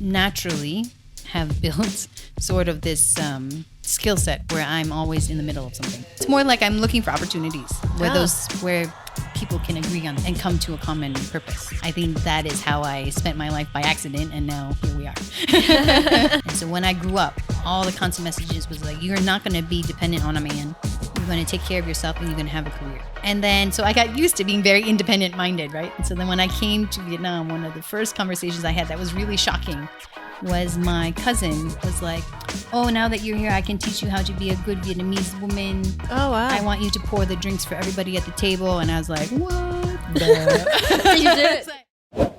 naturally have built sort of this skill set where I'm always in the middle of something. It's more like I'm looking for opportunities where people can agree on and come to a common purpose. I think that is how I spent my life by accident, and now here we are. And so when I grew up, all the constant messages was like, you're not going to be dependent on a man. You're going to take care of yourself and you're going to have a career. And then, so I got used to being very independent minded, right? And so then when I came to Vietnam, one of the first conversations I had that was really shocking was my cousin was like, oh, now that you're here, I can teach you how to be a good Vietnamese woman. Oh, wow. I want you to pour the drinks for everybody at the table. And I was like, what? You did it.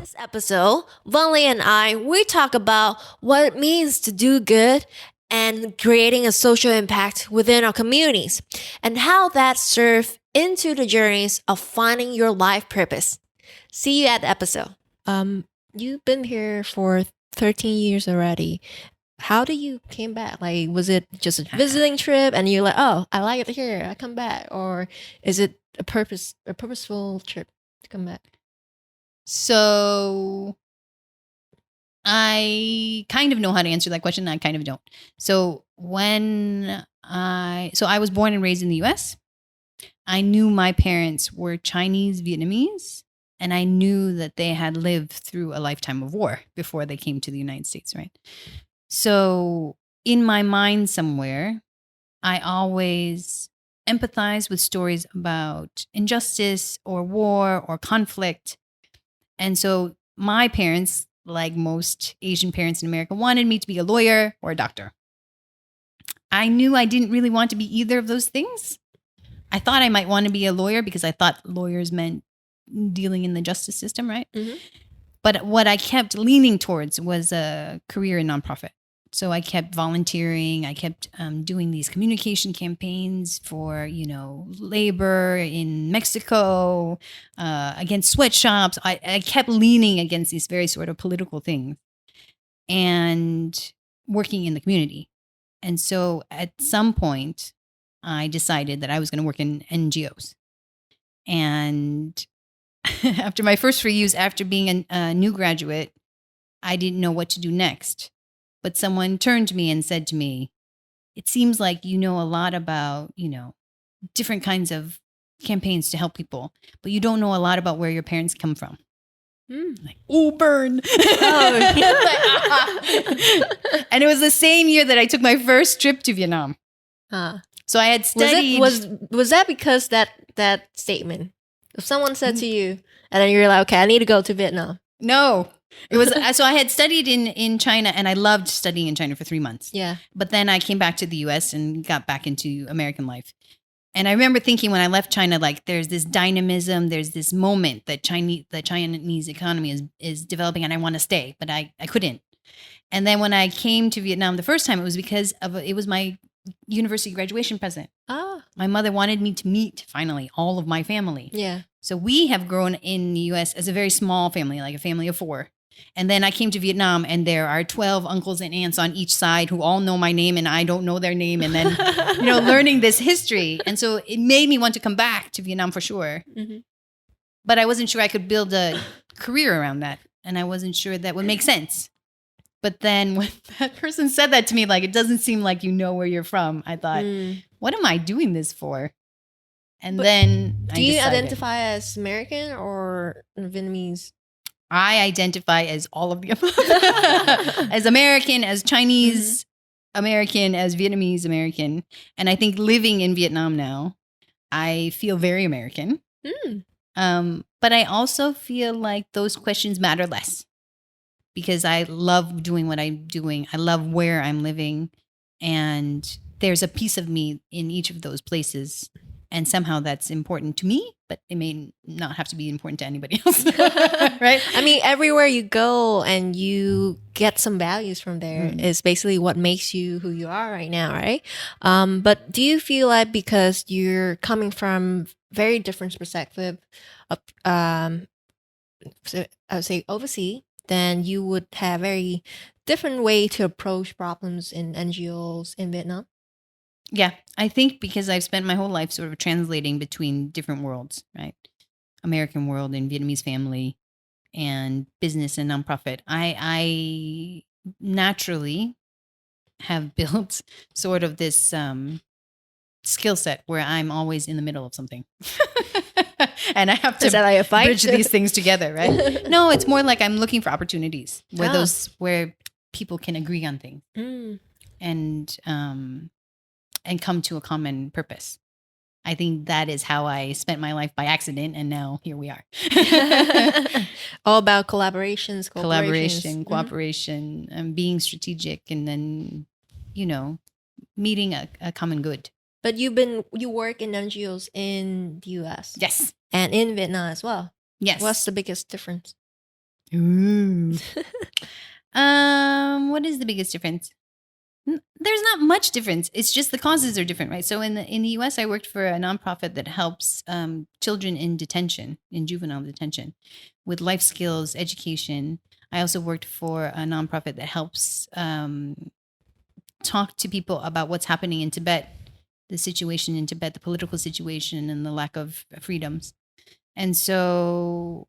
This episode, Vonley and we talk about what it means to do good and creating a social impact within our communities and how that serves into the journeys of finding your life purpose. See you at the episode. You've been here for 13 years already. How did you came back? Like, was it just a visiting trip and you're like, oh, I like it here, I come back? Or is it a purposeful trip to come back? So I kind of know how to answer that question. I kind of don't. So I was born and raised in the US. I knew my parents were Chinese Vietnamese. And I knew that they had lived through a lifetime of war before they came to the United States, right? So in my mind somewhere, I always empathize with stories about injustice or war or conflict. And so my parents, like most Asian parents in America, wanted me to be a lawyer or a doctor. I knew I didn't really want to be either of those things. I thought I might want to be a lawyer because I thought lawyers meant dealing in the justice system, right? Mm-hmm. But what I kept leaning towards was a career in nonprofit. So I kept volunteering. I kept doing these communication campaigns for, labor in Mexico, against sweatshops. I kept leaning against these very sort of political things and working in the community. And so at some point, I decided that I was going to work in NGOs. And after my first 3 years, after being a new graduate, I didn't know what to do next. But someone turned to me and said to me, it seems like you know a lot about, different kinds of campaigns to help people, but you don't know a lot about where your parents come from. Like, oh, burn. Oh, yeah. And it was the same year that I took my first trip to Vietnam. So I had studied. Was that because that statement? If someone said to you, and then you're like, okay, I need to go to Vietnam. No, it was, so I had studied in China, and I loved studying in China for 3 months. Yeah. But then I came back to the US and got back into American life. And I remember thinking when I left China, like there's this dynamism, there's this moment that the Chinese economy is developing, and I want to stay, but I couldn't. And then when I came to Vietnam the first time, it was because it was my university graduation present. My mother wanted me to meet finally all of my family. Yeah. So we have grown in the US as a very small family, like a family of 4. And then I came to Vietnam, and there are 12 uncles and aunts on each side who all know my name and I don't know their name. And then, learning this history. And so it made me want to come back to Vietnam for sure. Mm-hmm. But I wasn't sure I could build a career around that. And I wasn't sure that would make sense. But then when that person said that to me, like, it doesn't seem like you know where you're from, I thought, what am I doing this for? And then do you identify as American or Vietnamese? I identify as all of the above. As American, as Chinese American, as Vietnamese American. And I think living in Vietnam now, I feel very American. But I also feel like those questions matter less. Because I love doing what I'm doing. I love where I'm living. And there's a piece of me in each of those places. And somehow that's important to me, but it may not have to be important to anybody else. Right? I mean, everywhere you go and you get some values from there is basically what makes you who you are right now, right? But do you feel like because you're coming from very different perspective of, so I would say overseas, then you would have very different way to approach problems in NGOs in Vietnam? Yeah, I think because I've spent my whole life sort of translating between different worlds, right? American world and Vietnamese family. and business and nonprofit. I naturally have built sort of this skill set where I'm always in the middle of something. And I have to Is that like a fight? bridge these things together, right? No, it's more like I'm looking for opportunities where people can agree on things and come to a common purpose. I think that is how I spent my life by accident, and now here we are. All about collaboration, cooperation, and being strategic, and then, meeting a common good. But you work in NGOs in the US. Yes. And in Vietnam as well. Yes. What's the biggest difference? Ooh. What is the biggest difference? There's not much difference. It's just the causes are different, right? So in the US, I worked for a nonprofit that helps children in detention, in juvenile detention, with life skills, education. I also worked for a nonprofit that helps talk to people about what's happening in Tibet, the situation in Tibet, the political situation, and the lack of freedoms. And so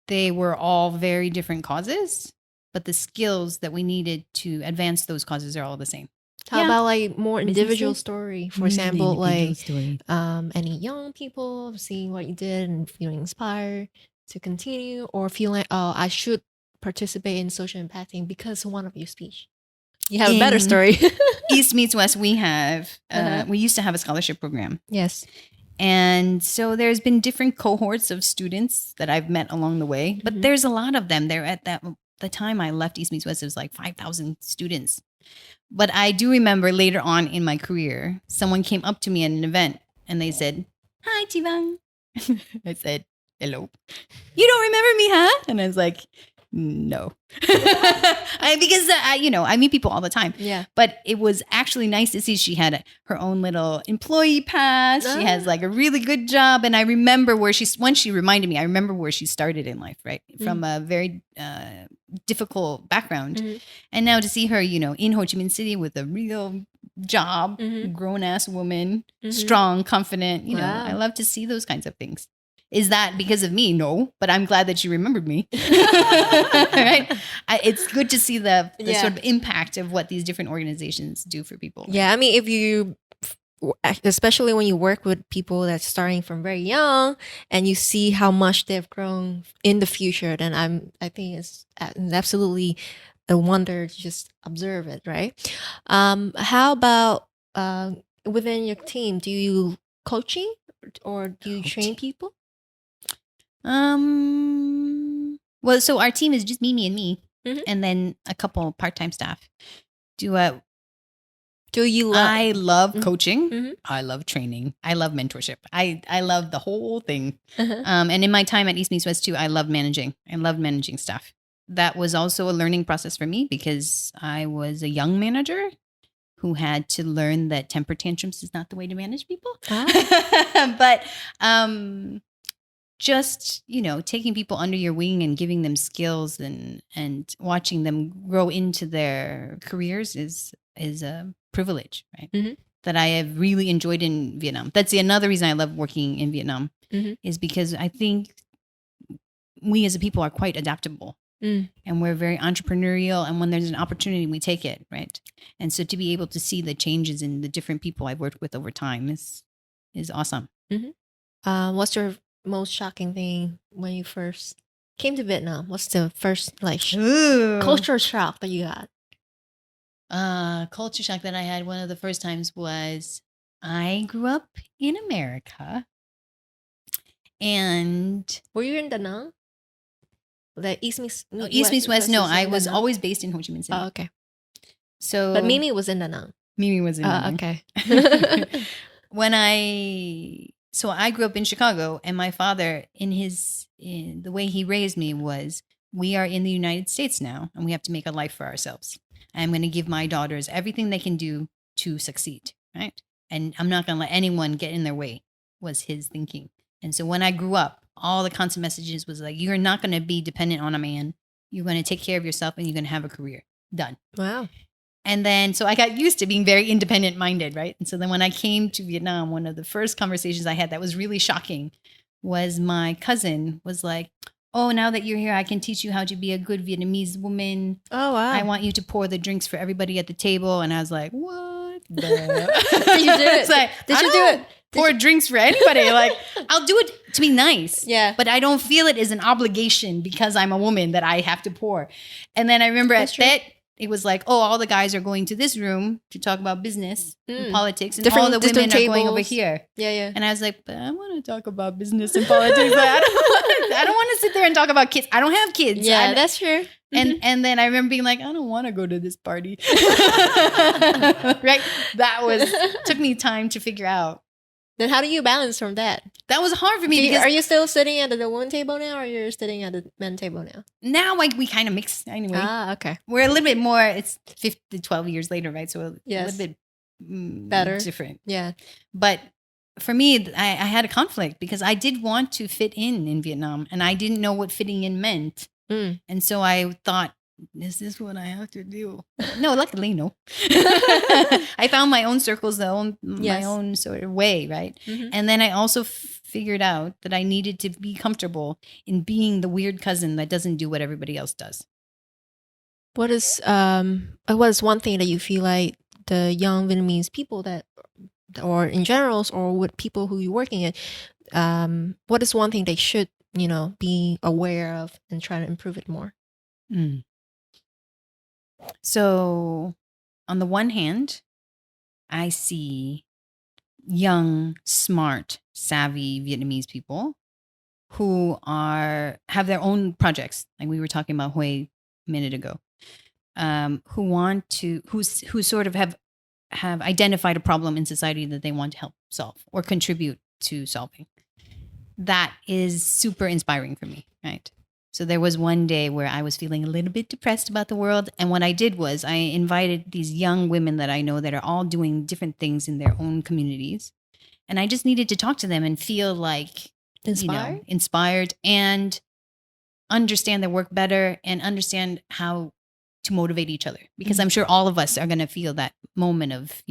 they were all very different causes, but the skills that we needed to advance those causes are all the same. How about like more individual story? For example, like any young people seeing what you did and feeling inspired to continue, or feeling like, oh, I should participate in social impacting because one of your speech. You have a better story. East Meets West, we have, we used to have a scholarship program. Yes. And so there's been different cohorts of students that I've met along the way, but there's a lot of them. They're at the time I left East Meets West, it was like 5,000 students. But I do remember later on in my career, someone came up to me at an event and they said, "Hi, Tivang." I said, "Hello. You don't remember me, huh?" And I was like, "No." Because I meet people all the time. Yeah. But it was actually nice to see she had her own little employee pass. She has like a really good job. And I remember once she reminded me, I remember where she started in life, right? From a very difficult background. And now to see her, in Ho Chi Minh City with a real job, grown ass woman, strong, confident, Wow. I love to see those kinds of things. Is that because of me? No, but I'm glad that you remembered me. Right? It's good to see the sort of impact of what these different organizations do for people. Yeah, I mean, if you, especially when you work with people that's starting from very young, and you see how much they've grown in the future, then I think it's absolutely a wonder to just observe it, right? How about within your team? Do you coaching or do you train people? Well, so our team is just me, and me, and then a couple part-time staff. Do you love? I love coaching. I love training. I love mentorship. I love the whole thing. And in my time at East Meets West too, I love managing. I love managing staff. That was also a learning process for me because I was a young manager who had to learn that temper tantrums is not the way to manage people. But just, taking people under your wing and giving them skills and watching them grow into their careers is a privilege, right? That I have really enjoyed in Vietnam. That's another reason I love working in Vietnam is because I think we as a people are quite adaptable and we're very entrepreneurial. And when there's an opportunity, we take it, right? And so to be able to see the changes in the different people I've worked with over time is awesome. What's your most shocking thing when you first came to Vietnam? What's the first cultural shock that you had? Culture shock that I had one of the first times was I grew up in America, and were you in Da Nang? The East Meets West. No, I was always based in Ho Chi Minh City. Oh, okay. So, but Mimi was in Da Nang. Mimi was in Da Nang. Okay. So I grew up in Chicago, and my father, in the way he raised me was, we are in the United States now, and we have to make a life for ourselves. I'm going to give my daughters everything they can do to succeed, right? And I'm not going to let anyone get in their way, was his thinking. And so when I grew up, all the constant messages was like, you're not going to be dependent on a man. You're going to take care of yourself, and you're going to have a career. Done. Wow. And then, so I got used to being very independent minded, right? And so then when I came to Vietnam, one of the first conversations I had that was really shocking was my cousin was like, oh, now that you're here, I can teach you how to be a good Vietnamese woman. Oh, wow. I want you to pour the drinks for everybody at the table. And I was like, what? Did you do it? It's like, Did I you do don't it? pour drinks for anybody. Like, I'll do it to be nice. Yeah. But I don't feel it as an obligation because I'm a woman that I have to pour. And then I remember That's at true. that, it was like, oh, all the guys are going to this room to talk about business and politics. And all the women different are going over tables. here. Yeah. And I was like, but I want to talk about business and politics. But I don't want to sit there and talk about kids. I don't have kids. Yeah, that's true. And then I remember being like, I don't want to go to this party. Right? Took me time to figure out. Then how do you balance from that? That was hard for me because Are you still sitting at the woman table now, or you're sitting at the men table now? now like we kind of mix anyway. Ah, okay. We're a little bit more, it's 12 years later, right? So a Yes. little bit Better. different. Yeah. But for me, I had a conflict because I did want to fit in Vietnam and I didn't know what fitting in meant. And so I thought, is this what I have to do? No, luckily, no. I found my own circles, my own sort of way, right? And then I also figured out that I needed to be comfortable in being the weird cousin that doesn't do what everybody else does. What is one thing that you feel like the young Vietnamese people that, or in general, or with people who you're working at, what is one thing they should, be aware of and try to improve it more? So on the one hand, I see young, smart, savvy Vietnamese people who have their own projects, like we were talking about Hui a minute ago, who sort of have identified a problem in society that they want to help solve or contribute to solving. That is super inspiring for me, right? So there was one day where I was feeling a little bit depressed about the world. And what I did was I invited these young women that I know that are all doing different things in their own communities. And I just needed to talk to them and feel like inspired and understand their work better and understand how to motivate each other. Because I'm sure all of us are going to feel that moment of,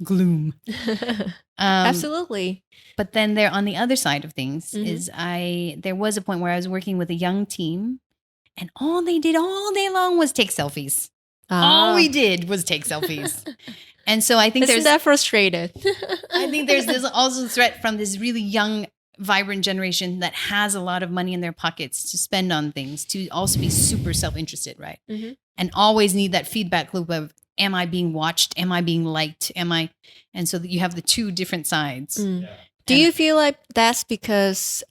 gloom. Absolutely. But then there on the other side of things there was a point where I was working with a young team and all they did all day long was take selfies. All we did was take selfies. And so I think Isn't that frustrated? I think there's this also threat from this really young, vibrant generation that has a lot of money in their pockets to spend on things, to also be super self-interested, right? And always need that feedback loop of, am I being watched? Am I being liked? And so that you have the two different sides. Do you feel like that's because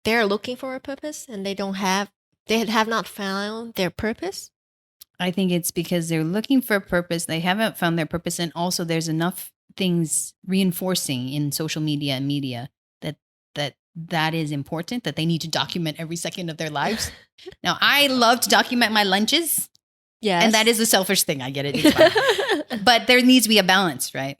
they're looking for a purpose and they have not found their purpose? I think it's because they're looking for a purpose. They haven't found their purpose. And also there's enough things reinforcing in social media and media that is important, that they need to document every second of their lives. Now, I love to document my lunches. Yes. And that is a selfish thing. I get it. It's fine. But there needs to be a balance, right?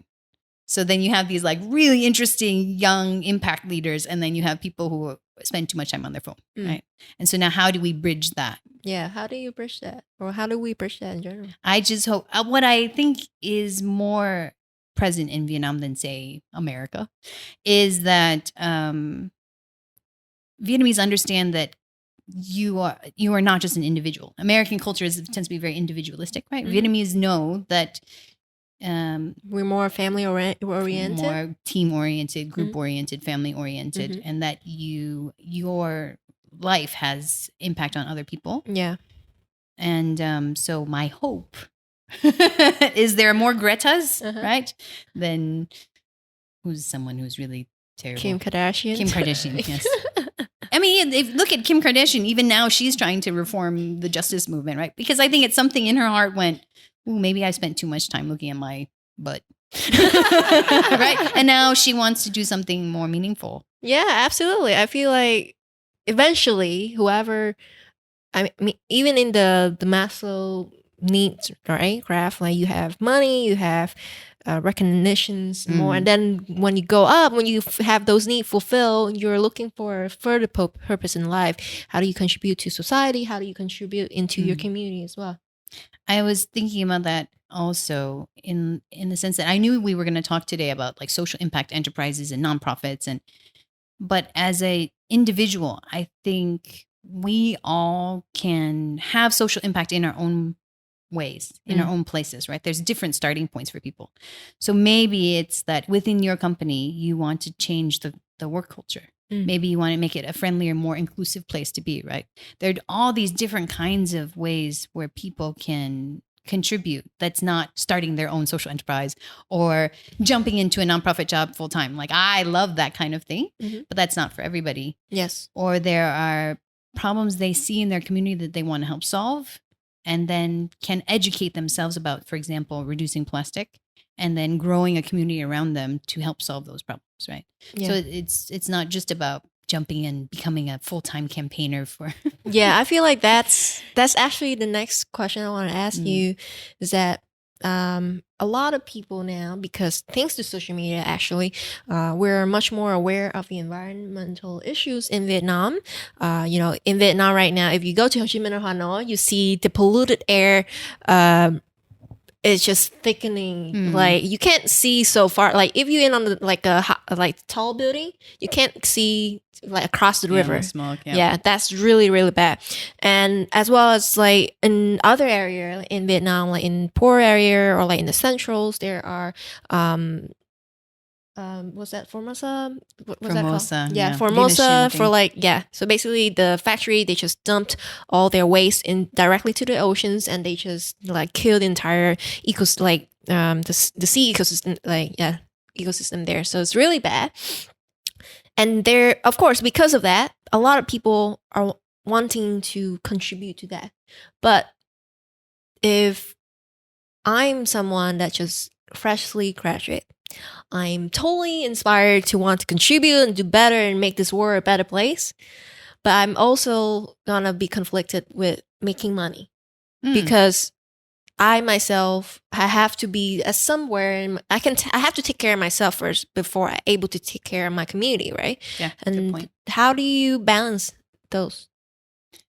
So then you have these like really interesting young impact leaders, and then you have people who spend too much time on their phone, right? And so now how do we bridge that? Yeah. How do you bridge that? Or how do we bridge that in general? I just hope what I think is more present in Vietnam than, say, America is that Vietnamese understand that you are not just an individual. American culture tends to be very individualistic, right? Vietnamese know that we're more family oriented, more team oriented, group oriented, family oriented, and that your life has impact on other people. Yeah. And so my hope is there are more Gretas, right? Than who's someone who's really terrible. Kim Kardashian. Kim Kardashian, yes. I mean, look at Kim Kardashian. Even now, she's trying to reform the justice movement, right? Because I think it's something in her heart went, ooh, maybe I spent too much time looking at my butt. Right? And now she wants to do something more meaningful. Yeah, absolutely. I feel like eventually, I mean, even in the Maslow needs, right, graph, like you have money, you have recognitions more, and then when you go up, when you have those needs fulfilled, you're looking for a further purpose in life. How do you contribute to society? How do you contribute into your community as well? I was thinking about that also in the sense that I knew we were going to talk today about like social impact enterprises and nonprofits, and But as a individual, I think we all can have social impact in our own ways, in our own places, right? There's different starting points for people. So maybe it's that within your company, you want to change the work culture. Maybe you want to make it a friendlier, more inclusive place to be, right? There are all these different kinds of ways where people can contribute that's not starting their own social enterprise or jumping into a nonprofit job full time. Like, I love that kind of thing, but that's not for everybody. Yes. Or there are problems they see in their community that they want to help solve and then can educate themselves about, for example, reducing plastic and then growing a community around them to help solve those problems, right? Yeah. So it's not just about jumping and becoming a full-time campaigner for Yeah, I feel like that's actually the next question I want to ask you is that a lot of people now, because thanks to social media, actually, we're much more aware of the environmental issues in Vietnam. In Vietnam right now, if you go to Ho Chi Minh or Hanoi, you see the polluted air. It's just thickening. Like, you can't see so far. Like, if you're in on a tall building, you can't see like across the river. Smoke, Yeah, that's really, really bad. And as well as like in other area in Vietnam, like in poor area or like in the centrals, there are was that Formosa? What was that Formosa, called? yeah. Formosa Venetian for thing. like, yeah. So basically the factory, they just dumped all their waste in directly to the oceans and they just like killed the entire the sea ecosystem, ecosystem there. So it's really bad. And there, of course, because of that, a lot of people are wanting to contribute to that. But if I'm someone that just freshly graduate, I'm totally inspired to want to contribute and do better and make this world a better place. But I'm also gonna be conflicted with making money because I myself, I have to be somewhere and I have to take care of myself first before I'm able to take care of my community, right? Yeah, And good point. how do you balance those?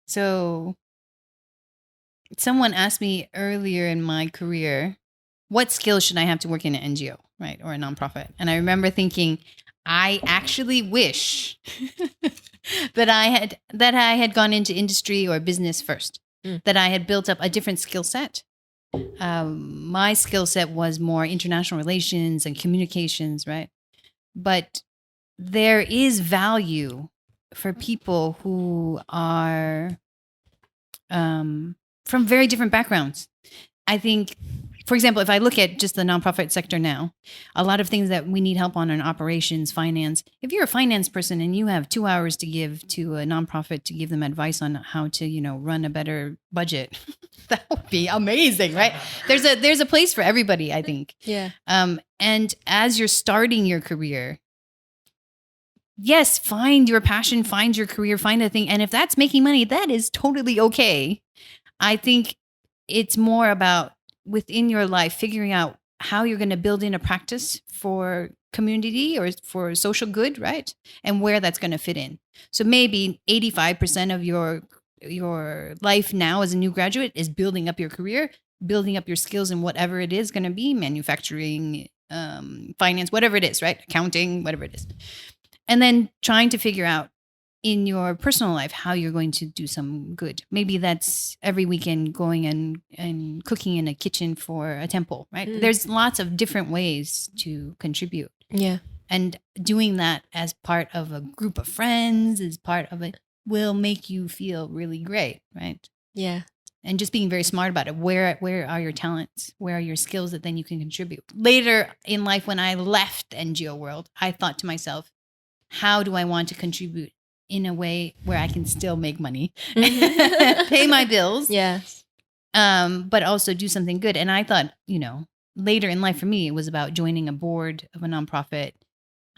So someone asked me earlier in my career, what skills should I have to work in an NGO, right? Or a nonprofit? And I remember thinking, I actually wish that I had gone into industry or business first, that I had built up a different skill set. My skill set was more international relations and communications, right? But there is value for people who are from very different backgrounds. I think, for example, if I look at just the nonprofit sector now, a lot of things that we need help on in operations, finance. If you're a finance person and you have 2 hours to give to a nonprofit to give them advice on how to, run a better budget, that would be amazing, right? There's a place for everybody, I think. Yeah. And as you're starting your career, yes, find your passion, find your career, find a thing. And if that's making money, that is totally okay. I think it's more about within your life, figuring out how you're going to build in a practice for community or for social good, right? And where that's going to fit in. So maybe 85% of your life now as a new graduate is building up your career, building up your skills in whatever it is going to be, manufacturing, finance, whatever it is, right? Accounting, whatever it is. And then trying to figure out in your personal life how you're going to do some good. Maybe that's every weekend going and cooking in a kitchen for a temple, right? There's lots of different ways to contribute. Yeah. And doing that as part of a group of friends, as part of it, will make you feel really great, right? Yeah. And just being very smart about it. Where are your talents? Where are your skills that then you can contribute? Later in life, when I left the NGO world, I thought to myself, how do I want to contribute in a way where I can still make money, pay my bills, Yes, but also do something good? And I thought, later in life for me, it was about joining a board of a nonprofit,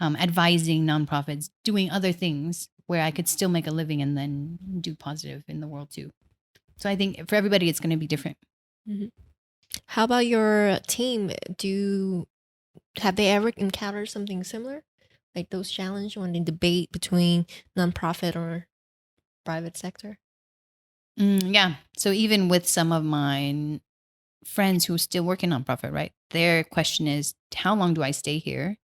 advising nonprofits, doing other things where I could still make a living and then do positive in the world too. So I think for everybody, it's going to be different. Mm-hmm. How about your team? Have they ever encountered something similar? Like those challenges when they debate between nonprofit or private sector? Yeah. So even with some of my friends who still work in nonprofit, right? Their question is, how long do I stay here?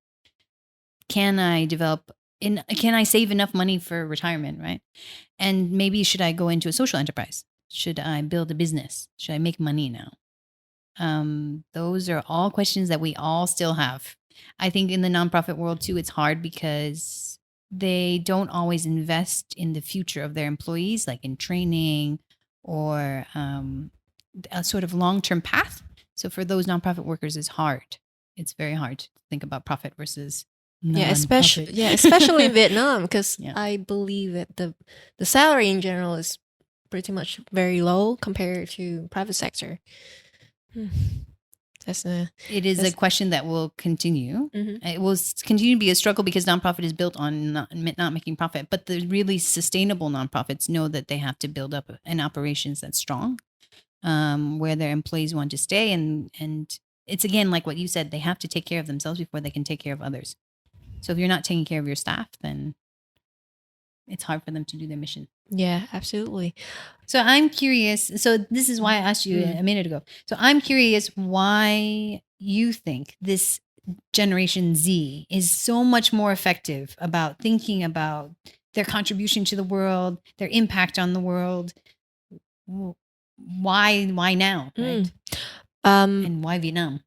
Can I develop can I save enough money for retirement, right? And maybe should I go into a social enterprise? Should I build a business? Should I make money now? Those are all questions that we all still have. I think in the nonprofit world too, it's hard because they don't always invest in the future of their employees, like in training or a sort of long-term path. So for those nonprofit workers, it's hard. It's very hard to think about profit versus non-profit. Especially in Vietnam, because Yeah. I believe that the salary in general is pretty much very low compared to private sector. It is a question that will continue. Mhm. It will continue to be a struggle because nonprofit is built on not making profit. But the really sustainable nonprofits know that they have to build up an operations that's strong, where their employees want to stay. And it's again, like what you said, they have to take care of themselves before they can take care of others. So if you're not taking care of your staff, then it's hard for them to do their mission. Yeah, absolutely. So I'm curious. So this is why I asked you a minute ago. So I'm curious why you think this Generation Z is so much more effective about thinking about their contribution to the world, their impact on the world. Why now, right? And why Vietnam?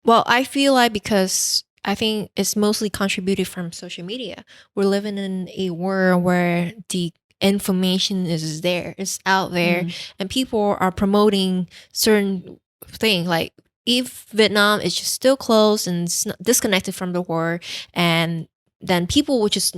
Well, I feel like because I think it's mostly contributed from social media. We're living in a world where the information is there, it's out there, and people are promoting certain things. Like if Vietnam is just still closed and disconnected from the world, and then people would just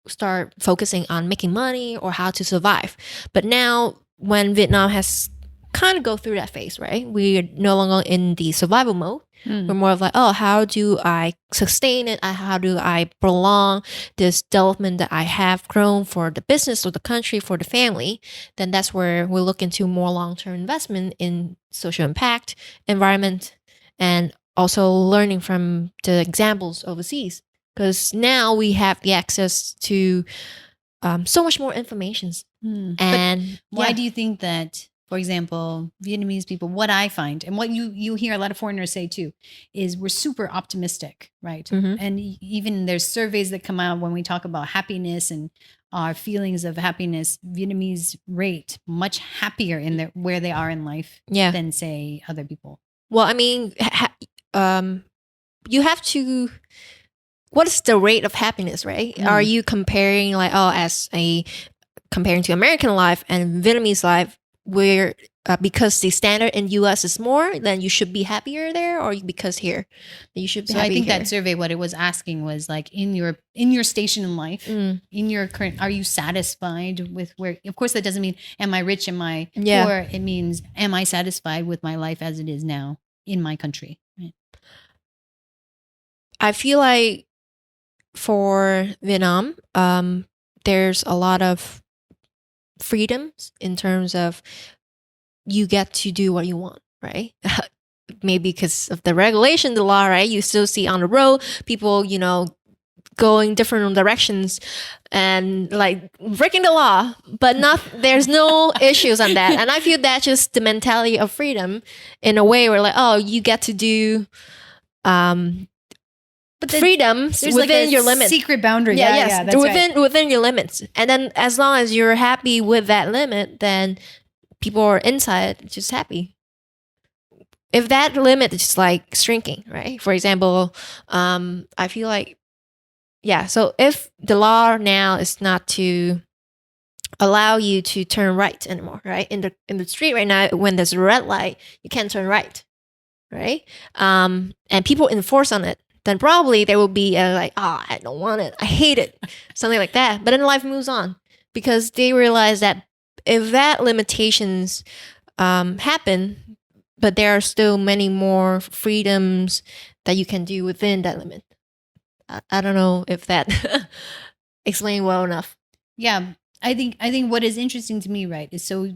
start focusing on making money or how to survive. But now when Vietnam has kind of go through that phase, right? We're no longer in the survival mode. We're more of like, oh, how do I sustain it? How do I prolong this development that I have grown for the business or the country, for the family? Then that's where we look into more long-term investment in social impact, environment, and also learning from the examples overseas. Because now we have the access to so much more information. And why do you think that, for example, Vietnamese people, what I find and what you hear a lot of foreigners say too, is we're super optimistic, right? And even there's surveys that come out when we talk about happiness and our feelings of happiness. Vietnamese rate much happier in where they are in life than say other people. Well, I mean, you have to. What is the rate of happiness, right? Are you comparing comparing to American life and Vietnamese life, where because the standard in US is more, then you should be happier there, or because here you should be happy I think here? that survey, what it was asking was like in your station in life, in your current, are you satisfied with where? Of course, that doesn't mean am I rich, am I poor? It means am I satisfied with my life as it is now in my country? Right? I feel like for Vietnam, there's a lot of freedoms in terms of you get to do what you want, right? Maybe because of the regulation, the law, right? You still see on the road people, going different directions and like breaking the law, but there's no issues on that. And I feel that's just the mentality of freedom in a way where like, oh, you get to do but freedoms within your limits, secret boundary. That's within your limits. And then as long as you're happy with that limit, then people are inside just happy. If that limit is like shrinking, right? For example, I feel like so if the law now is not to allow you to turn right anymore, right? In the street right now, when there's a red light, you can't turn right, right? And people enforce on it, then probably there will be I don't want it, I hate it, something like that. But then life moves on because they realize that if that limitations happen, but there are still many more freedoms that you can do within that limit. I don't know if that explained well enough. Yeah, I think what is interesting to me, right, is so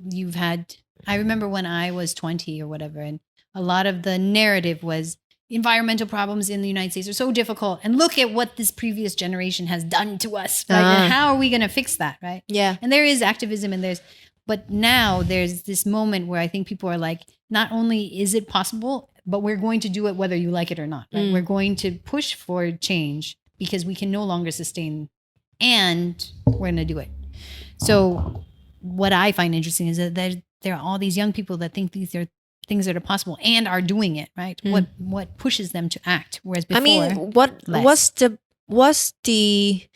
I remember when I was 20 or whatever, and a lot of the narrative was environmental problems in the United States are so difficult, and look at what this previous generation has done to us, right? And how are we going to fix that, right? Yeah. And there is activism, but now there's this moment where I think people are like, not only is it possible, but we're going to do it whether you like it or not, right? We're going to push for change because we can no longer sustain and we're going to do it. So what I find interesting is that there are all these young people that think these are things that are possible and are doing it, right? What pushes them to act? Whereas before, I mean, what's the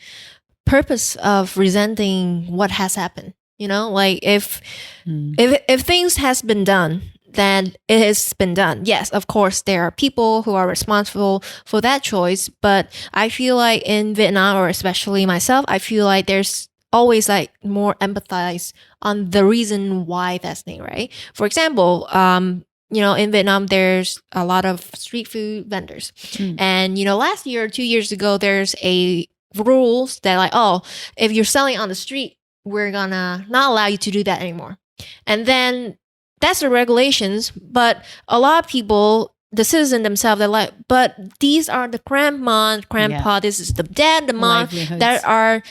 purpose of resenting what has happened? You know, like if things has been done, then it has been done. Yes, of course, there are people who are responsible for that choice. But I feel like in Vietnam, or especially myself, I feel like there's always like more empathize on the reason why that's thing, right? For example, you know, in Vietnam, there's a lot of street food vendors. And, you know, last year or 2 years ago, there's a rules that like, oh, if you're selling on the street, we're gonna not allow you to do that anymore. And then that's the regulations. But a lot of people, the citizen themselves, they're like, but these are the grandma, grandpa, this is the dad, the mom that are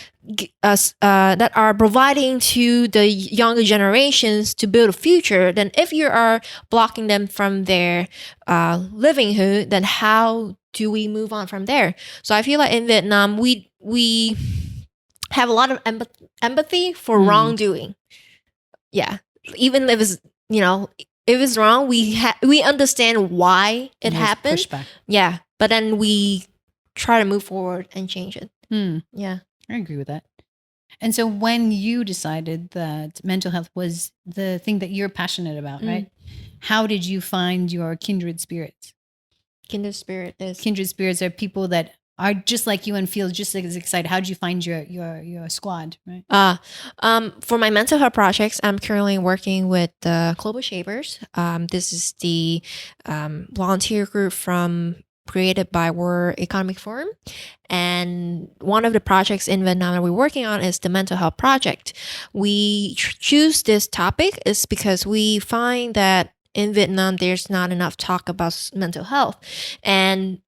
providing to the younger generations to build a future. Then if you are blocking them from their livelihood, then how do we move on from there? So I feel like in Vietnam, we have a lot of empathy for wrongdoing. Yeah, even if it's, you know, if it's wrong, we understand why it happened. Pushback. Yeah, but then we try to move forward and change it. Yeah, I agree with that. And so when you decided that mental health was the thing that you're passionate about, right? How did you find your kindred spirits? Kindred spirits are people that are just like you and feel just as excited. How did you find your squad, right? For my mental health projects, I'm currently working with the Global Shapers. This is the volunteer group created by World Economic Forum. And one of the projects in Vietnam that we're working on is the mental health project. We choose this topic is because we find that in Vietnam, there's not enough talk about mental health. And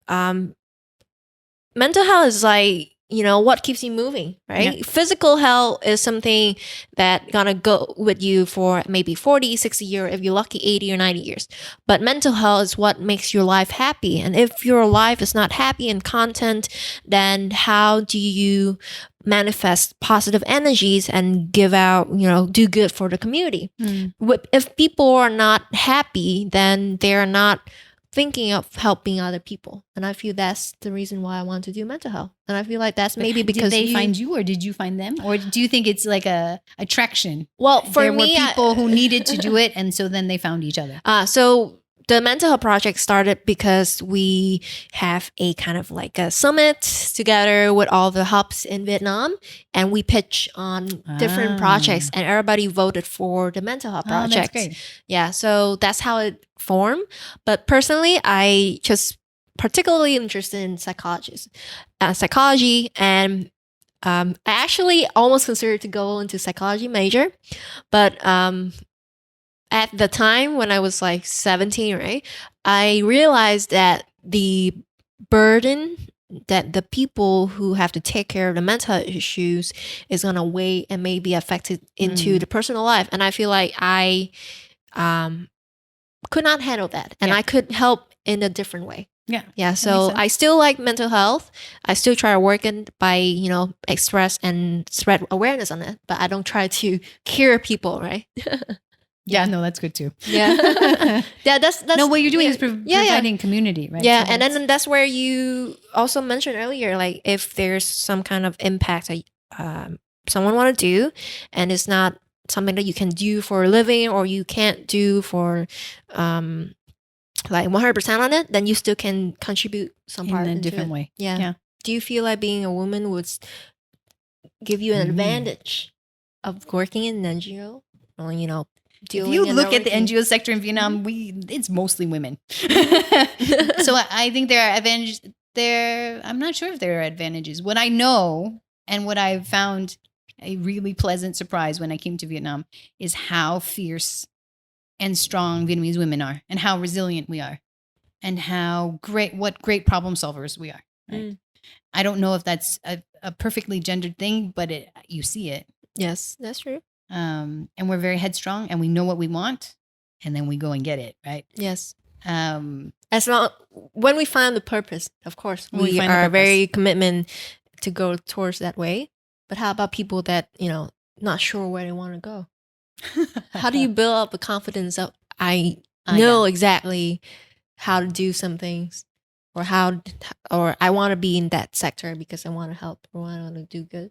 mental health is like, you know, what keeps you moving, right? Yeah. Physical health is something that gonna go with you for maybe 40, 60 years, if you're lucky, 80 or 90 years. But mental health is what makes your life happy. And if your life is not happy and content, then how do you manifest positive energies and give out, you know, do good for the community? If people are not happy, then they're not thinking of helping other people. And I feel that's the reason why I want to do mental health. And I feel like that's maybe because did they find you, or did you find them? Or do you think it's like a attraction? Well, for there me, were people who needed to do it, and so then they found each other. So the mental health project started because we have a kind of like a summit together with all the hubs in Vietnam, and we pitch on different projects, and everybody voted for the mental health project. That's great. Yeah, so that's how it formed. But personally, I just particularly interested in psychology, and I actually almost considered to go into psychology major, but at the time when I was like 17, right, I realized that the burden that the people who have to take care of the mental health issues is going to weigh and maybe affected into the personal life. And I feel like I could not handle that. And I could help in a different way. Yeah. So I still like mental health. I still try to work it by, you know, express and spread awareness on it. But I don't try to cure people, right? Yeah, no, that's good too. Yeah, yeah, that's no. What you're doing is providing community, right? Yeah, so and then that's where you also mentioned earlier, like if there's some kind of impact that someone want to do, and it's not something that you can do for a living, or you can't do for like 100% on it, then you still can contribute some part in a different way. Yeah. Do you feel like being a woman would give you an advantage of working in an NGO? Or, you know, if you look at the NGO sector in Vietnam, it's mostly women. So I think there are advantages there. I'm not sure if there are advantages. What I know and what I've found a really pleasant surprise when I came to Vietnam is how fierce and strong Vietnamese women are, and how resilient we are, and what great problem solvers we are. Right? I don't know if that's a perfectly gendered thing, but you see it. Yes, that's true. And we're very headstrong, and we know what we want, and then we go and get it, right? Yes. As long when we find the purpose, of course, we are very commitment to go towards that way. But how about people that, not sure where they want to go? How do you build up the confidence of I know exactly how to do some things, or or I want to be in that sector because I want to help or I want to do good?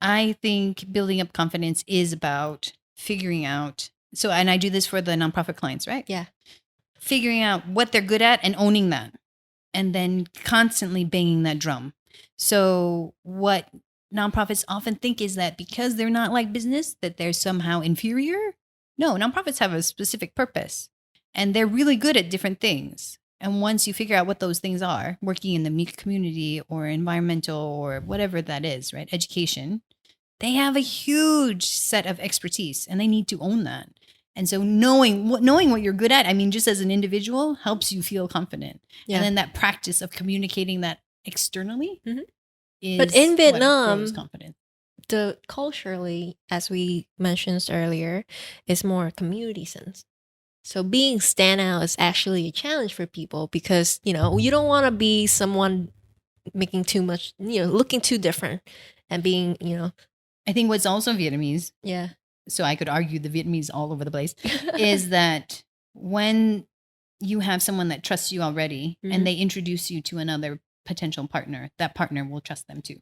I think building up confidence is about figuring out. So, and I do this for the nonprofit clients, right? Yeah. Figuring out what they're good at and owning that, and then constantly banging that drum. So what nonprofits often think is that because they're not like business, that they're somehow inferior. No, nonprofits have a specific purpose, and they're really good at different things. And once you figure out what those things are, working in the community or environmental or whatever that is, right? Education, they have a huge set of expertise, and they need to own that. And so knowing what you're good at, I mean, just as an individual, helps you feel confident. Yeah. And then that practice of communicating that externally is But in what Vietnam, grows confidence. the culturally, as we mentioned earlier, is more community sense. So being standout is actually a challenge for people because, you don't want to be someone making too much, looking too different and being, I think what's also Vietnamese, yeah. so I could argue the Vietnamese all over the place, is that when you have someone that trusts you already and they introduce you to another potential partner, that partner will trust them too.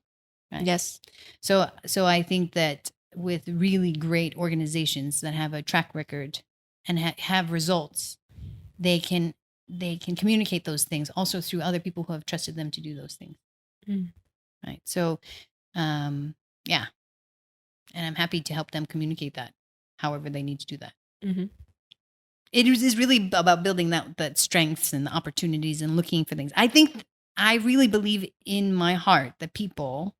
Right? Yes. So I think that with really great organizations that have a track record and have results, they can communicate those things also through other people who have trusted them to do those things. Right. So, yeah. And I'm happy to help them communicate that however they need to do that. It is really about building that strengths and the opportunities and looking for things. I really believe in my heart that people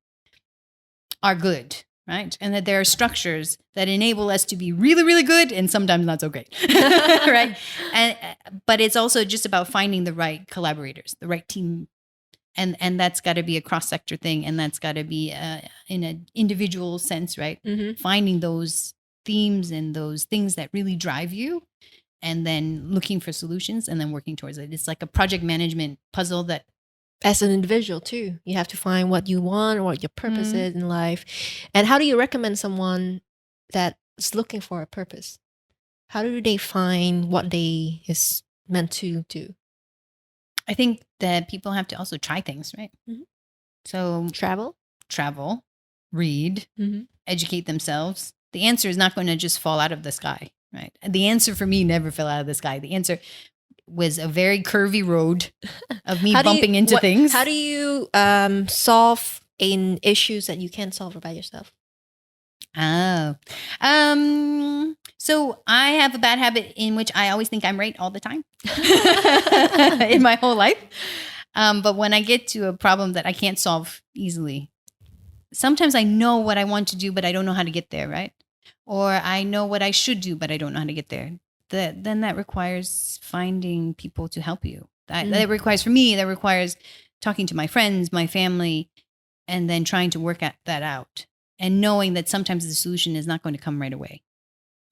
are good, right? And that there are structures that enable us to be really, really good and sometimes not so great, right? But it's also just about finding the right collaborators, the right team. And that's got to be a cross-sector thing, and that's got to be in an individual sense, right? Finding those themes and those things that really drive you, and then looking for solutions and then working towards it. It's like a project management puzzle that... As an individual too, you have to find what you want or what your purpose is in life. And how do you recommend someone that is looking for a purpose? How do they find what they is meant to do? I think that people have to also try things, right? So travel, read, educate themselves. The answer is not going to just fall out of the sky, right? The answer for me never fell out of the sky. The answer was a very curvy road of me bumping into things. How do you solve issues that you can't solve by yourself? Oh, so I have a bad habit in which I always think I'm right all the time in my whole life. But when I get to a problem that I can't solve easily, sometimes I know what I want to do, but I don't know how to get there, right? Or I know what I should do, but I don't know how to get there. Then that requires finding people to help you. That requires talking to my friends, my family, and then trying to work that out. And knowing that sometimes the solution is not going to come right away.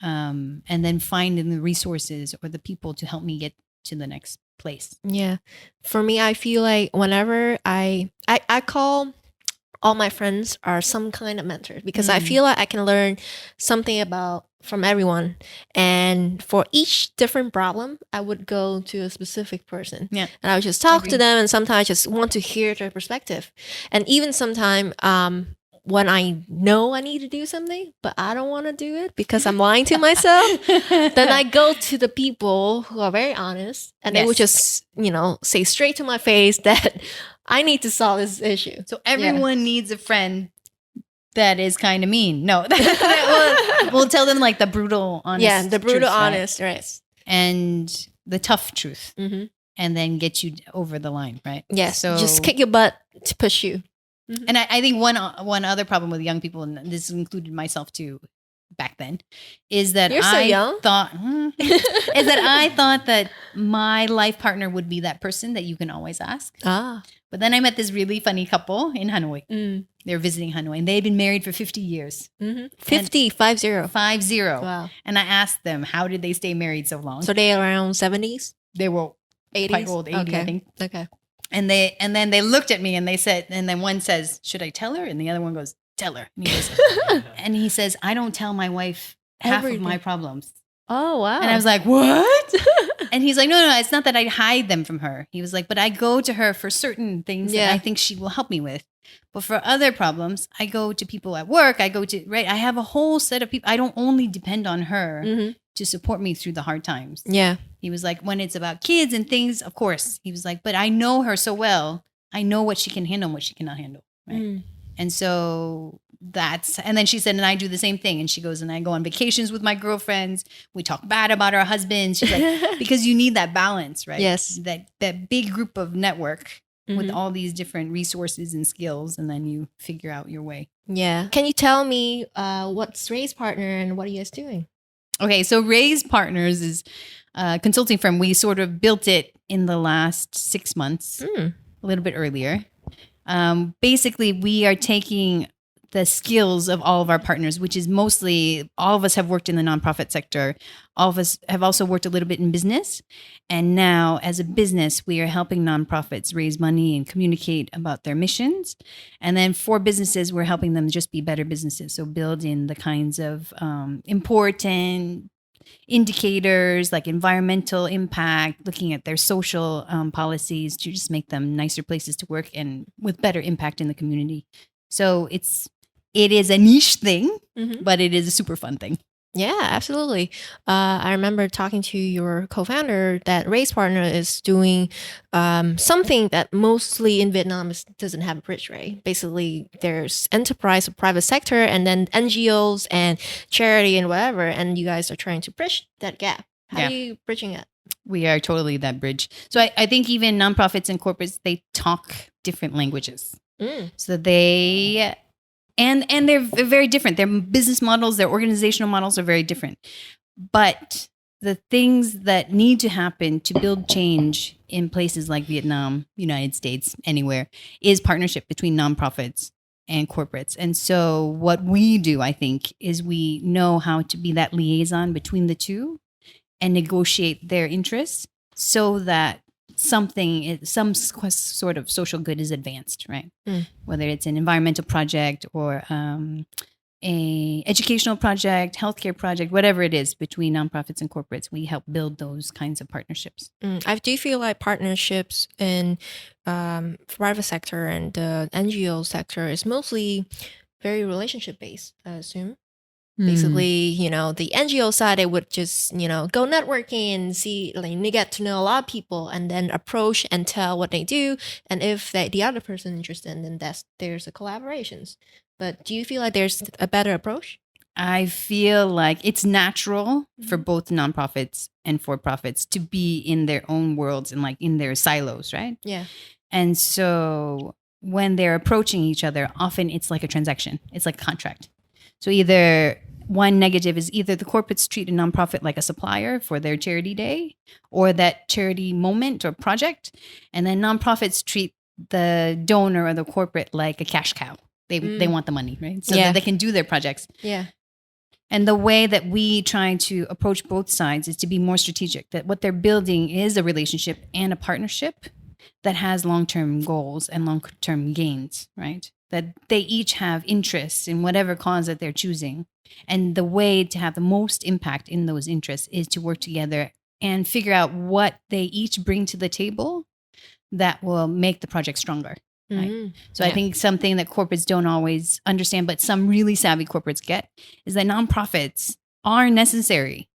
And then finding the resources or the people to help me get to the next place. Yeah. For me, I feel like whenever I call all my friends are some kind of mentors because I feel like I can learn something from everyone. And for each different problem, I would go to a specific person. Yeah. And I would just talk to them, and sometimes I just want to hear their perspective. And even sometimes when I know I need to do something, but I don't want to do it because I'm lying to myself, then I go to the people who are very honest, and they would just, say straight to my face that I need to solve this issue. So everyone needs a friend that is kind of mean. No, we'll tell them like the brutal, honest. Yeah, the brutal, truth, honest, right? And the tough truth, and then get you over the line, right? Yes. So just kick your butt to push you. And I think one other problem with young people, and this included myself too, back then, is that I thought that my life partner would be that person that you can always ask. But then I met this really funny couple in Hanoi. They were visiting Hanoi, and they had been married for 50 years. 50. Wow. And I asked them, how did they stay married so long? So they around 70s? They were 80s? quite old, 80, okay. I think. Okay. And then they looked at me and they said, and then one says, should I tell her? And the other one goes, tell her. And he says, I don't tell my wife half of my problems. Oh, wow. And I was like, what? And he's like, no, it's not that I hide them from her. He was like, but I go to her for certain things that I think she will help me with. But for other problems, I go to people at work. I have a whole set of people. I don't only depend on her to support me through the hard times. Yeah. He was like, when it's about kids and things, of course. He was like, but I know her so well. I know what she can handle and what she cannot handle. Right. And so and then she said, and I do the same thing. And she goes, and I go on vacations with my girlfriends. We talk bad about our husbands. She's like, because you need that balance, right? Yes. That big group of network with all these different resources and skills. And then you figure out your way. Yeah. Can you tell me what's Ray's partner and what are you guys doing? Okay. So Ray's Partners is a consulting firm. We sort of built it in the last 6 months, a little bit earlier. Basically, we are taking the skills of all of our partners, which is mostly all of us have worked in the nonprofit sector. All of us have also worked a little bit in business. And now as a business, we are helping nonprofits raise money and communicate about their missions. And then for businesses, we're helping them just be better businesses. So build in the kinds of important indicators like environmental impact, looking at their social policies to just make them nicer places to work and with better impact in the community. So it is a niche thing, but it is a super fun thing. Yeah, absolutely. I remember talking to your co-founder that Ray's Partner is doing something that mostly in Vietnam doesn't have a bridge, right? Basically, there's enterprise or private sector and then NGOs and charity and whatever. And you guys are trying to bridge that gap. How are you bridging it? We are totally that bridge. So I think even nonprofits and corporates, they talk different languages. So they... And they're very different. Their business models, their organizational models are very different. But the things that need to happen to build change in places like Vietnam, United States, anywhere, is partnership between nonprofits and corporates. And so what we do, I think, is we know how to be that liaison between the two and negotiate their interests so that some sort of social good is advanced, right? Whether it's an environmental project or a educational project, healthcare project, whatever it is between nonprofits and corporates, we help build those kinds of partnerships. I do feel like partnerships in private sector and the NGO sector is mostly very relationship based, I assume. Basically, the NGO side, they would just, go networking and see, like, they get to know a lot of people and then approach and tell what they do. And if the other person is interested, then there's a collaborations. But do you feel like there's a better approach? I feel like it's natural for both nonprofits and for-profits to be in their own worlds and like in their silos, right? Yeah. And so when they're approaching each other, often it's like a transaction. It's like a contract. So either one negative is either the corporates treat a nonprofit like a supplier for their charity day or that charity moment or project. And then nonprofits treat the donor or the corporate like a cash cow. They want the money, right? So that they can do their projects. Yeah. And the way that we try to approach both sides is to be more strategic, that what they're building is a relationship and a partnership that has long-term goals and long-term gains, right? That they each have interests in whatever cause that they're choosing. And the way to have the most impact in those interests is to work together and figure out what they each bring to the table that will make the project stronger. Right? So I think something that corporates don't always understand, but some really savvy corporates get, is that nonprofits are necessary.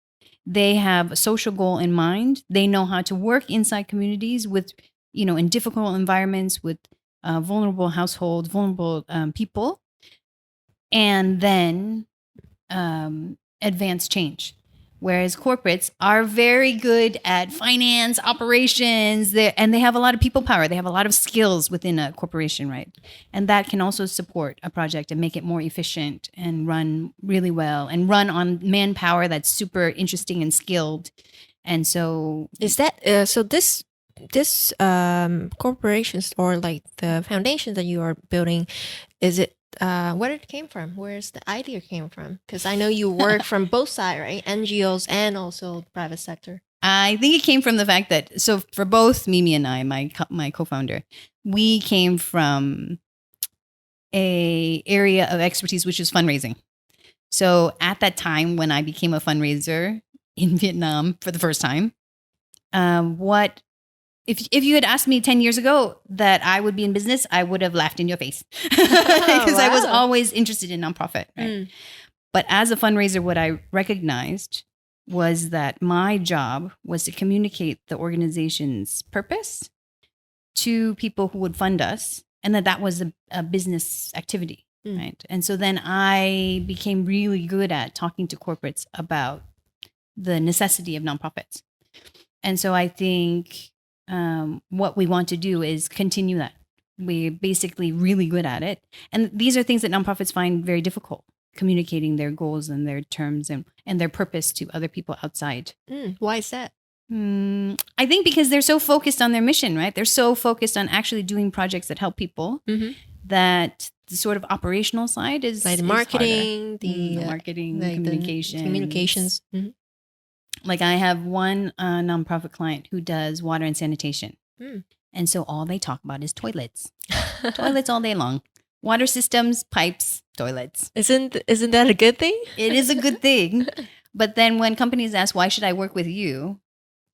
They have a social goal in mind. They know how to work inside communities with, in difficult environments with vulnerable households, vulnerable people, and then advance change. Whereas corporates are very good at finance, operations, and they have a lot of people power. They have a lot of skills within a corporation, right? And that can also support a project and make it more efficient and run really well and run on manpower that's super interesting and skilled. And so is that this corporations or like the foundations that you are building, is it where it came from? Where's the idea came from? Because I know you work from both sides, right? NGOs and also private sector. I think it came from the fact that, so for both Mimi and I, my co-founder, we came from a area of expertise, which is fundraising. So at that time when I became a fundraiser in Vietnam for the first time, if you had asked me 10 years ago that I would be in business, I would have laughed in your face because I was always interested in nonprofit. Right? But as a fundraiser, what I recognized was that my job was to communicate the organization's purpose to people who would fund us, and that was a business activity. Right. And so then I became really good at talking to corporates about the necessity of nonprofits. And so I think what we want to do is continue that. We're basically really good at it. And these are things that nonprofits find very difficult, communicating their goals and their terms and their purpose to other people outside. Why is that? I think because they're so focused on their mission, right? They're so focused on actually doing projects that help people that the sort of operational side is like the marketing, the marketing, like communications. Like I have one nonprofit client who does water and sanitation. And so all they talk about is toilets. Toilets all day long. Water systems, pipes, toilets. Isn't that a good thing? It is a good thing. But then when companies ask, why should I work with you?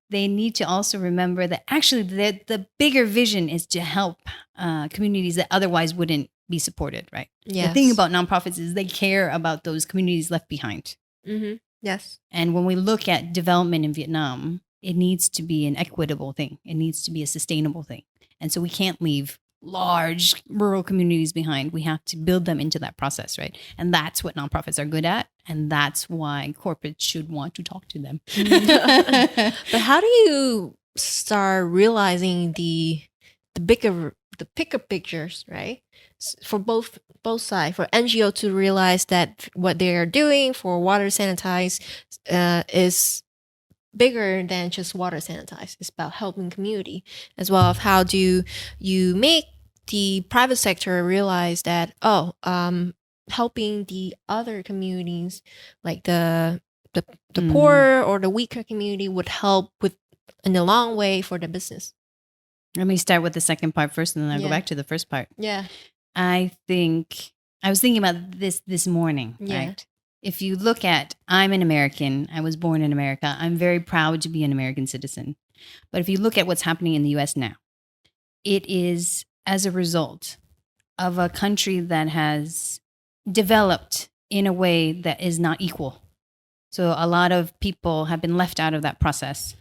They need to also remember that actually the bigger vision is to help communities that otherwise wouldn't be supported, right? Yes. The thing about nonprofits is they care about those communities left behind. Yes. And when we look at development in Vietnam, it needs to be an equitable thing. It needs to be a sustainable thing. And so we can't leave large rural communities behind. We have to build them into that process, right? And that's what nonprofits are good at. And that's why corporates should want to talk to them. But how do you start realizing the bigger pictures, right? For both sides, for NGO to realize that what they are doing for water sanitize is bigger than just water sanitize. It's about helping community as well. Of how do you make the private sector realize that helping the other communities, like the poor or the weaker community, would help with in the long way for the business. Let me start with the second part first, and then I'll go back to the first part. Yeah. I was thinking about this morning, right? If you look at, I'm an American, I was born in America, I'm very proud to be an American citizen. But if you look at what's happening in the US now, it is as a result of a country that has developed in a way that is not equal. So a lot of people have been left out of that process.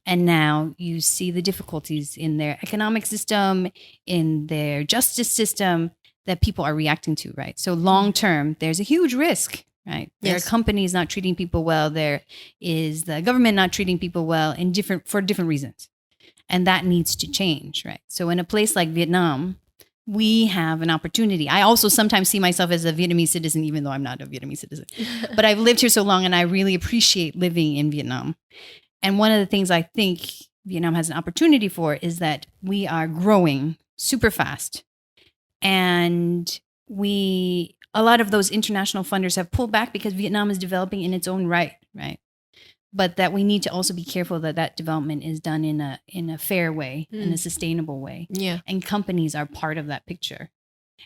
And now you see the difficulties in their economic system, in their justice system that people are reacting to, right? So long term, there's a huge risk, right? There are companies not treating people well. There is the government not treating people well for different reasons. And that needs to change, right? So in a place like Vietnam, we have an opportunity. I also sometimes see myself as a Vietnamese citizen, even though I'm not a Vietnamese citizen. But I've lived here so long and I really appreciate living in Vietnam. And one of the things I think Vietnam has an opportunity for is that we are growing super fast. And a lot of those international funders have pulled back because Vietnam is developing in its own right? But that we need to also be careful that development is done in a fair way, in a sustainable way. Yeah. And companies are part of that picture.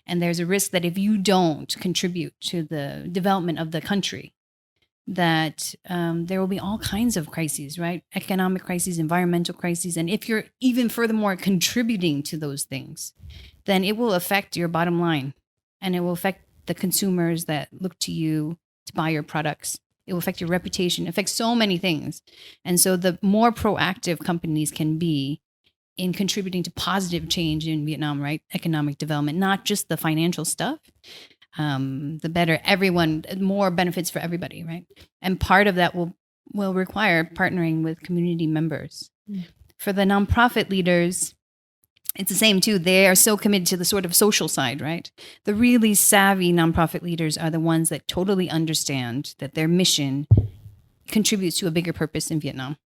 And there's a risk that if you don't contribute to the development of the country, that there will be all kinds of crises, right? Economic crises, environmental crises. And if you're even furthermore contributing to those things, then it will affect your bottom line. And it will affect the consumers that look to you to buy your products. It will affect your reputation. It affects so many things. And so the more proactive companies can be in contributing to positive change in Vietnam, right? Economic development, not just the financial stuff, the better more benefits for everybody, right? And part of that will require partnering with community members. For the nonprofit leaders, it's the same too. They are so committed to the sort of social side, right? The really savvy nonprofit leaders are the ones that totally understand that their mission contributes to a bigger purpose in Vietnam.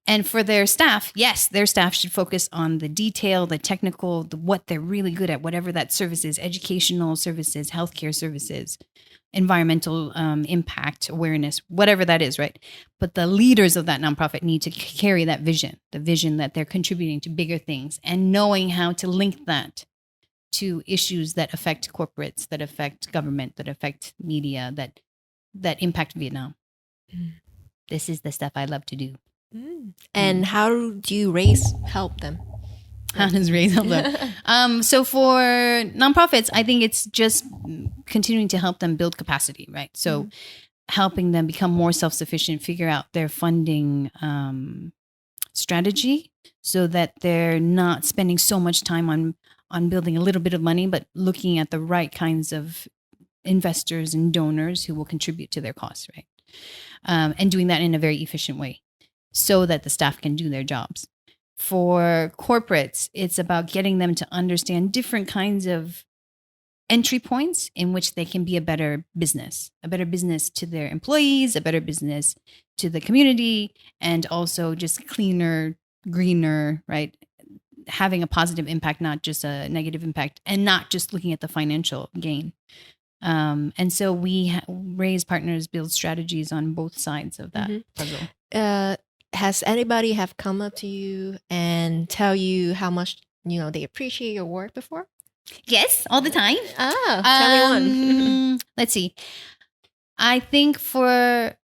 And for their staff, yes, their staff should focus on the detail, the technical, what they're really good at, whatever that service is, educational services, healthcare services, environmental impact, awareness, whatever that is, right? But the leaders of that nonprofit need to carry that vision, the vision that they're contributing to bigger things and knowing how to link that to issues that affect corporates, that affect government, that affect media, that impact Vietnam. This is the stuff I love to do. And how do you help them? How does raise help them? So for nonprofits, I think it's just continuing to help them build capacity, right? So helping them become more self-sufficient, figure out their funding strategy so that they're not spending so much time on building a little bit of money, but looking at the right kinds of investors and donors who will contribute to their cause, right? And doing that in a very efficient way so that the staff can do their jobs. For corporates, it's about getting them to understand different kinds of entry points in which they can be a better business to their employees, a better business to the community, and also just cleaner, greener, right? Having a positive impact, not just a negative impact, and not just looking at the financial gain. And so we raise partners, build strategies on both sides of that puzzle. Has anybody have come up to you and tell you how much they appreciate your work before? Yes, all the time. Oh, tell me one. Let's see. I think for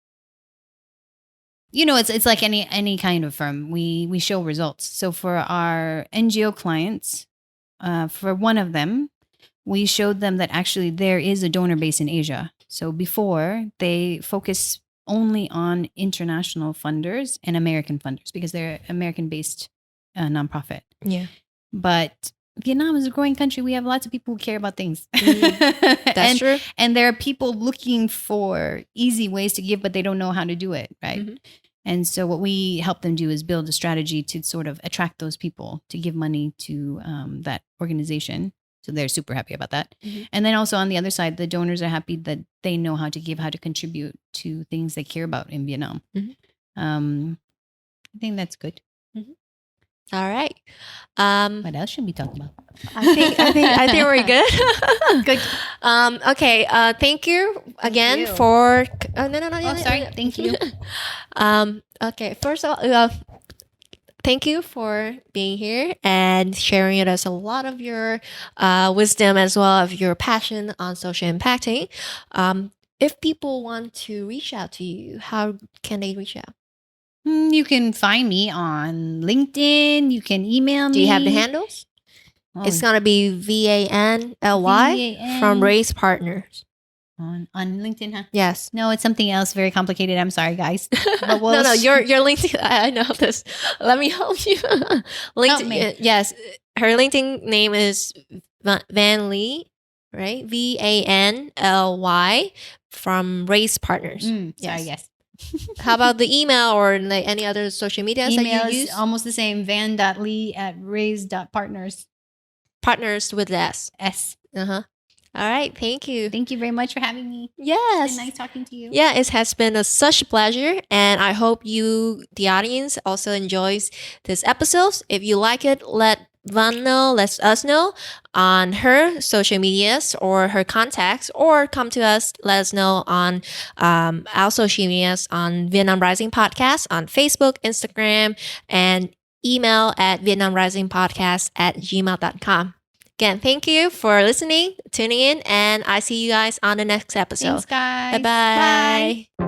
it's like any kind of firm. We show results. So for our NGO clients, for one of them, we showed them that actually there is a donor base in Asia. So before, they focus only on international funders and American funders because they're American-based nonprofit. Yeah. But Vietnam is a growing country. We have lots of people who care about things. That's true. And there are people looking for easy ways to give, but they don't know how to do it, right? And so what we help them do is build a strategy to sort of attract those people to give money to that organization. So they're super happy about that. And then also on the other side, the donors are happy that they know how to give, how to contribute to things they care about in Vietnam. I think that's good. All right. What else should we talk about? I think we're good. Good. Okay. Thank you again for. No. Oh, sorry. Thank you. Okay. First of all, thank you for being here and sharing with us a lot of your wisdom as well as your passion on social impacting. If people want to reach out to you, how can they reach out? You can find me on LinkedIn. You can email me. Do you have the handles? Oh. It's going to be VANLY from Raise Partners. On LinkedIn, huh? Yes. No, it's something else very complicated. I'm sorry, guys. But no, your LinkedIn. I know this. Let me help you. LinkedIn, help me. Yes. Her LinkedIn name is Van Lee, right? VANLY from Raise Partners. Sorry, yes. How about the email or like any other social media that you use? Almost the same. van.lee@raise.partners. Partners with S. S. All right. Thank you. Thank you very much for having me. Yes. It's been nice talking to you. Yeah, it has been such a pleasure. And I hope you, the audience, also enjoys this episode. If you like it, let Van know, let us know on her social medias or her contacts, or come to us, let us know on our social medias on Vietnam Rising Podcast on Facebook, Instagram, and email at vietnamrisingpodcast@gmail.com. Again, thank you for listening, tuning in, and I see you guys on the next episode. Thanks, guys. Bye-bye. Bye.